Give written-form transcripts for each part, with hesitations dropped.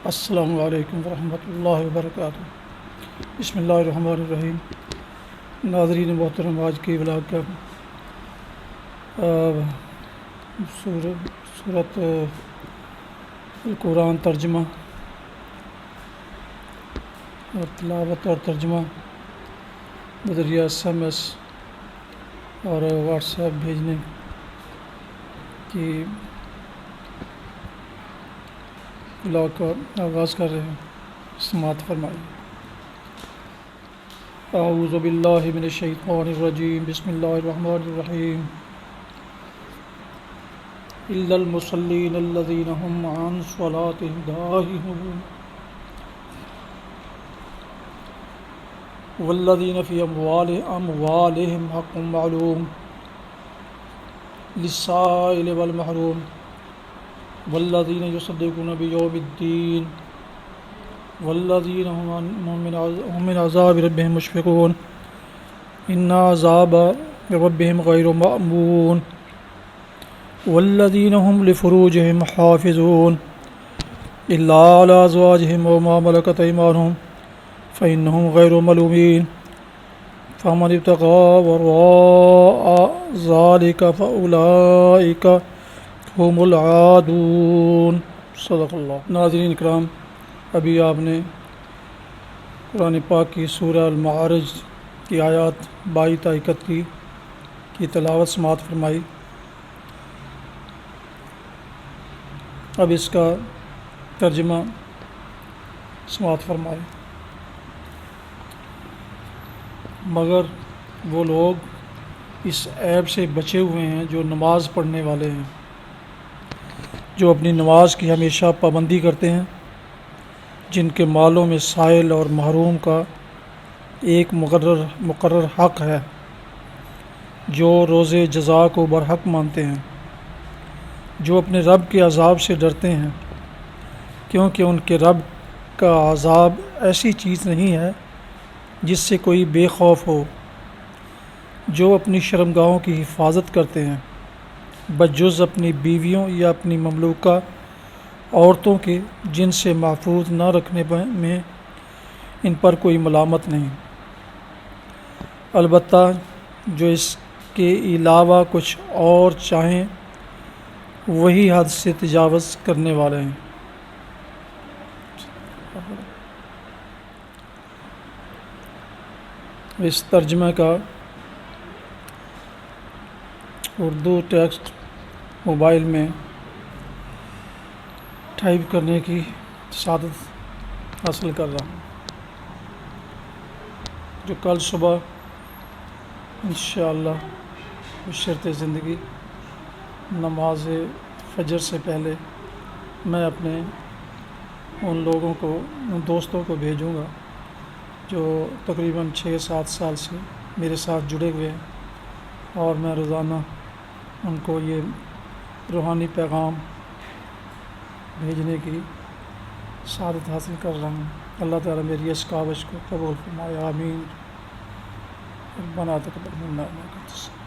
السلام علیکم ورحمۃ اللہ وبرکاتہ۔ بسم اللہ الرحمن الرحیم۔ ناظرین محترم، آج کی ولاگ کا سورت القرآن ترجمہ اور تلاوت اور ترجمہ بذریعہ SMS اور واٹس ایپ بھیجنے کی ولاگ کا آغاز کر رہے ہیں۔ سماعت فرمائیے۔ اعوذ باللہ من الشیطان الرجیم، بسم اللہ الرحمن الرحیم۔ الا المصلین الذین هم عن صلاتهم ساہون والذین فی اموالهم حق معلوم للسائل والمحروم والذین یصدقون بیوم الدین والذین هم من عذاب ربهم مشفقون ان عذاب ربهم غیر مأمون والذین هم لفروجهم حافظون الا علی ازواجهم وما ملکت ایمانهم فإنهم غیر ملومین فمن ابتغى وراء ذلك فأولئك هم العادون۔ صدق اللہ۔ ناظرین اکرام، ابھی آپ نے قرآن پاک کی سورہ المعارج کی آیات 22 تا 31 کی تلاوت سماعت فرمائی۔ اب اس کا ترجمہ سماعت فرمائے۔ مگر وہ لوگ اس عیب سے بچے ہوئے ہیں جو نماز پڑھنے والے ہیں، جو اپنی نماز کی ہمیشہ پابندی کرتے ہیں، جن کے مالوں میں سائل اور محروم کا ایک مقرر حق ہے، جو روز جزا کو برحق مانتے ہیں، جو اپنے رب کے عذاب سے ڈرتے ہیں، کیونکہ ان کے رب کا عذاب ایسی چیز نہیں ہے جس سے کوئی بے خوف ہو، جو اپنی شرمگاہوں کی حفاظت کرتے ہیں بجز اپنی بیویوں یا اپنی مملوکہ عورتوں کے، جن سے محفوظ نہ رکھنے میں ان پر کوئی ملامت نہیں، البتہ جو اس کے علاوہ کچھ اور چاہیں وہی حد سے تجاوز کرنے والے ہیں۔ اس ترجمہ کا اردو ٹیکسٹ موبائل میں ٹائپ کرنے کی سعادت حاصل کر رہا ہوں، جو کل صبح انشاءاللہ بشرط زندگی نماز فجر سے پہلے میں اپنے ان لوگوں کو، ان دوستوں کو بھیجوں گا جو تقریباً 6-7 سال سے میرے ساتھ جڑے ہوئے ہیں، اور میں روزانہ ان کو یہ روحانی پیغام بھیجنے کی سعادت حاصل کر رہا ہوں۔ اللہ تعالیٰ میری اس کاوش کو قبول فرمائے، آمین۔ ربنا تقبل منا انک انت السمیع۔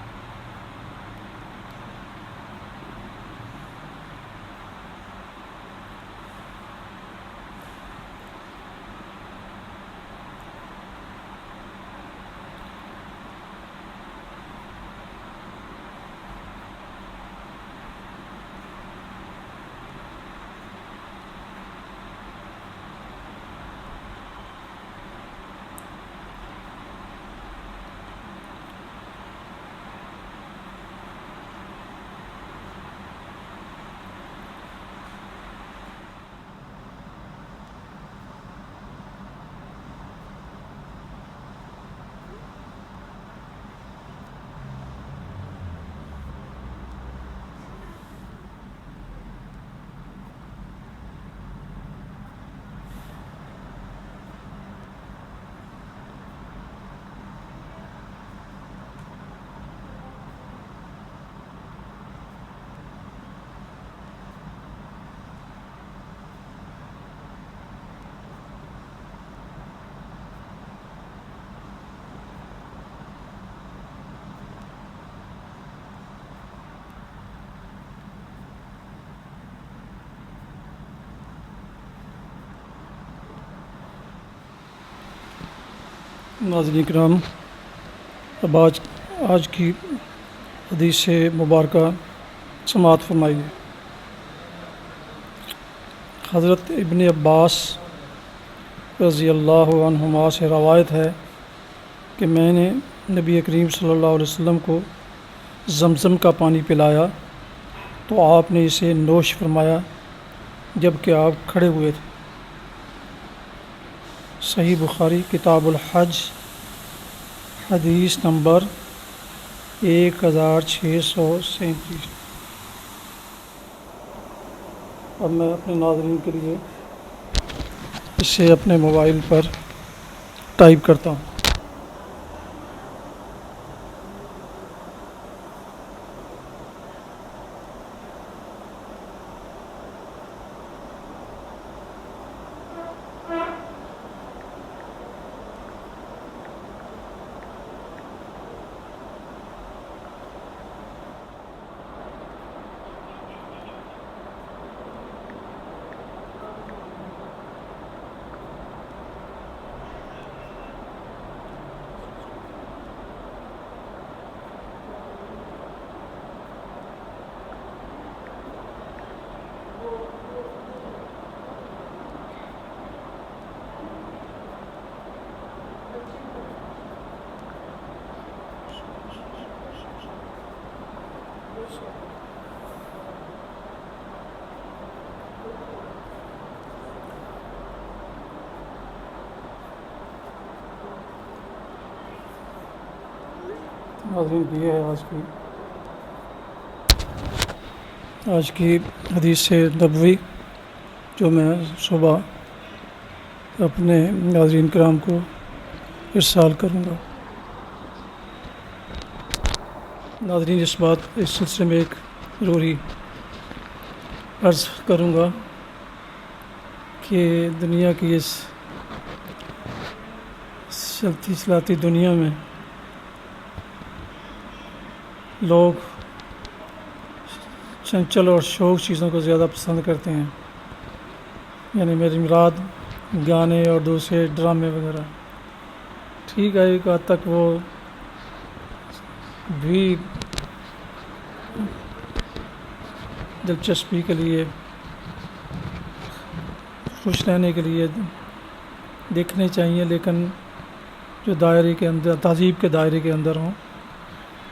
ناظرین کرام، اب آج کی حدیث مبارکہ سماعت فرمائیے۔ حضرت ابن عباس رضی اللہ عنہما سے روایت ہے کہ میں نے نبی کریم صلی اللہ علیہ وسلم کو زمزم کا پانی پلایا تو آپ نے اسے نوش فرمایا جب کہ آپ کھڑے ہوئے تھے۔ صحیح بخاری کتاب الحج حدیث نمبر 1637۔ اب میں اپنے ناظرین کے لیے اسے اپنے موبائل پر ٹائپ کرتا ہوں۔ ناظرین، یہ ہے آج کی حدیث نبوی جو میں صبح اپنے ناظرین کرام کو ارسال کروں گا۔ ناظرین، اس سلسلے میں ایک ضروری عرض کروں گا کہ دنیا کی اس چلتی چلاتی دنیا میں لوگ چنچل اور شوق چیزوں کو زیادہ پسند کرتے ہیں، یعنی میری مراد گانے اور دوسرے ڈرامے وغیرہ۔ ٹھیک ہے، ایک حد تک وہ بھی دلچسپی کے لیے، خوش رہنے کے لیے دیکھنے چاہیے، لیکن جو دائرے کے اندر، تہذیب کے دائرے کے اندر ہوں۔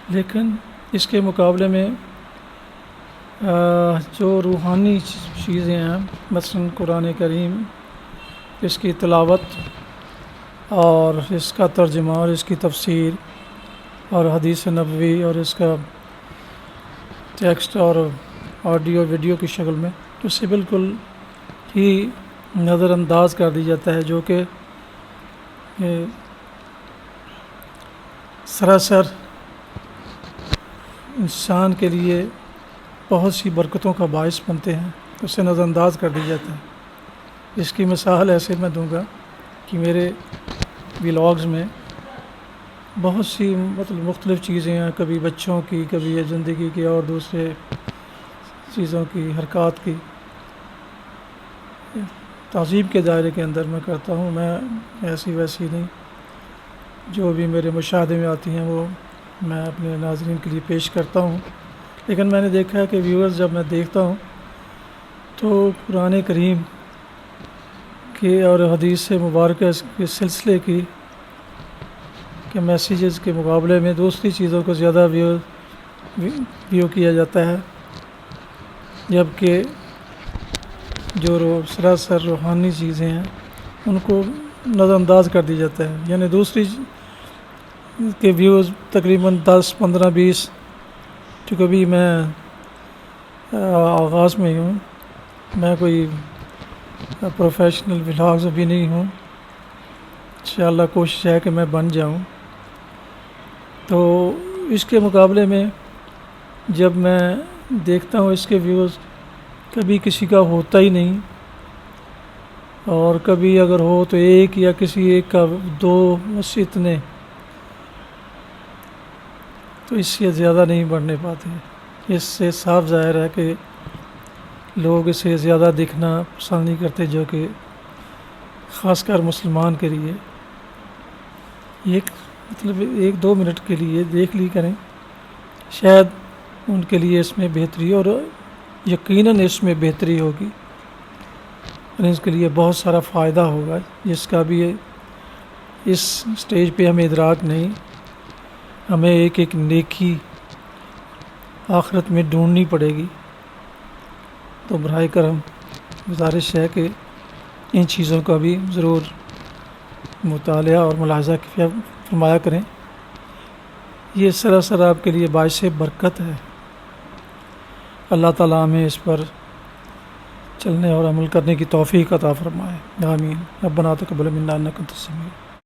لیکن اس کے مقابلے میں جو روحانی چیزیں ہیں، مثلاً قرآن کریم، اس کی تلاوت اور اس کا ترجمہ اور اس کی تفسیر اور حدیث نبوی اور اس کا ٹیکسٹ اور آڈیو ویڈیو کی شکل میں، اسے بالکل ہی نظر انداز کر دی جاتا ہے، جو کہ سراسر انسان کے لیے بہت سی برکتوں کا باعث بنتے ہیں، اسے نظر انداز کر دی جاتا ہے۔ اس کی مثال ایسے میں دوں گا کہ میرے ولاگز میں بہت سی مختلف چیزیں ہیں، کبھی بچوں کی، کبھی زندگی کی اور دوسرے چیزوں کی، حرکات کی، تہذیب کے دائرے کے اندر میں کرتا ہوں۔ میں ایسی ویسی نہیں، جو بھی میرے مشاہدے میں آتی ہیں وہ میں اپنے ناظرین کے لیے پیش کرتا ہوں۔ لیکن میں نے دیکھا ہے کہ ویورز جب میں دیکھتا ہوں تو قرآن کریم کے اور حدیث مبارکہ کے سلسلے کی کے میسیجز کے مقابلے میں دوسری چیزوں کو زیادہ ویو کیا جاتا ہے، جبکہ جو سراسر روحانی چیزیں ہیں ان کو نظر انداز کر دی جاتا ہے۔ یعنی دوسری کے ویوز تقریباً 10 15 20، چونکہ ابھی میں آغاز میں ہی ہوں، میں کوئی پروفیشنل ولاگز ابھی نہیں ہوں، انشاءاللہ کوشش ہے کہ میں بن جاؤں۔ تو اس کے مقابلے میں جب میں دیکھتا ہوں اس کے ویوز کبھی کسی کا ہوتا ہی نہیں، اور کبھی اگر ہو تو ایک یا کسی ایک کا 2، بس اتنے، تو اس سے زیادہ نہیں بڑھنے پاتے۔ اس سے صاف ظاہر ہے کہ لوگ اسے زیادہ دیکھنا پسند نہیں کرتے، جو کہ خاص کر مسلمان کے لیے مطلب 1-2 منٹ کے لیے دیکھ لی کریں، شاید ان کے لیے اس میں بہتری، اور یقیناً اس میں بہتری ہوگی، اور اس کے لیے بہت سارا فائدہ ہوگا، جس کا بھی اس سٹیج پہ ہمیں ادراک نہیں۔ ہمیں ایک ایک نیکی آخرت میں ڈھونڈنی پڑے گی۔ تو براہ کرم گزارش ہے کہ ان چیزوں کا بھی ضرور مطالعہ اور ملاحظہ فرمایا کریں۔ یہ سراسر آپ کے لیے باعث برکت ہے۔ اللہ تعالیٰ ہمیں اس پر چلنے اور عمل کرنے کی توفیق عطا فرمائے، آمین۔ ربنا تقبل منا انک انت السمیع